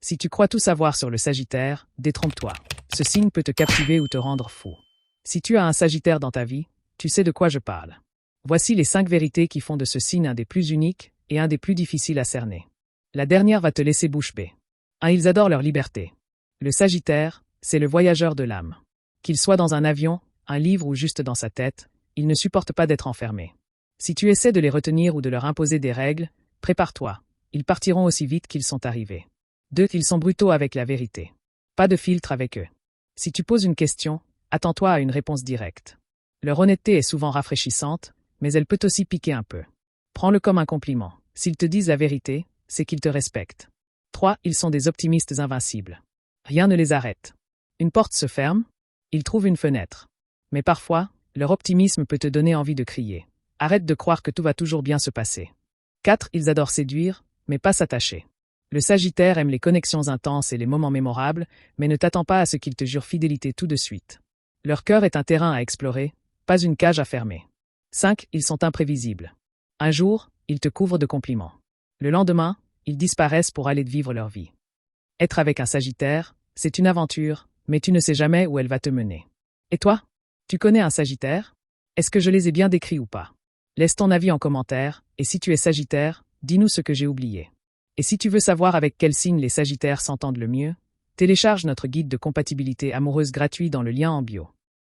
Si tu crois tout savoir sur le Sagittaire, détrompe-toi. Ce signe peut te captiver ou te rendre fou. Si tu as un Sagittaire dans ta vie, tu sais de quoi je parle. Voici les 5 vérités qui font de ce signe un des plus uniques et un des plus difficiles à cerner. La dernière va te laisser bouche bée. 1. Ils adorent leur liberté. Le Sagittaire, c'est le voyageur de l'âme. Qu'il soit dans un avion, un livre ou juste dans sa tête, il ne supporte pas d'être enfermé. Si tu essaies de les retenir ou de leur imposer des règles, prépare-toi, ils partiront aussi vite qu'ils sont arrivés. 2. Ils sont brutaux avec la vérité. Pas de filtre avec eux. Si tu poses une question, attends-toi à une réponse directe. Leur honnêteté est souvent rafraîchissante, mais elle peut aussi piquer un peu. Prends-le comme un compliment. S'ils te disent la vérité, c'est qu'ils te respectent. 3. Ils sont des optimistes invincibles. Rien ne les arrête. Une porte se ferme, ils trouvent une fenêtre. Mais parfois, leur optimisme peut te donner envie de crier. Arrête de croire que tout va toujours bien se passer. 4. Ils adorent séduire, mais pas s'attacher. Le Sagittaire aime les connexions intenses et les moments mémorables, mais ne t'attends pas à ce qu'ils te jurent fidélité tout de suite. Leur cœur est un terrain à explorer, pas une cage à fermer. 5. Ils sont imprévisibles. Un jour, ils te couvrent de compliments. Le lendemain, ils disparaissent pour aller vivre leur vie. Être avec un Sagittaire, c'est une aventure, mais tu ne sais jamais où elle va te mener. Et toi? Tu connais un Sagittaire? Est-ce que je les ai bien décrits ou pas? Laisse ton avis en commentaire, et si tu es Sagittaire, dis-nous ce que j'ai oublié. Et si tu veux savoir avec quel signe les Sagittaires s'entendent le mieux, télécharge notre guide de compatibilité amoureuse gratuit dans le lien en bio.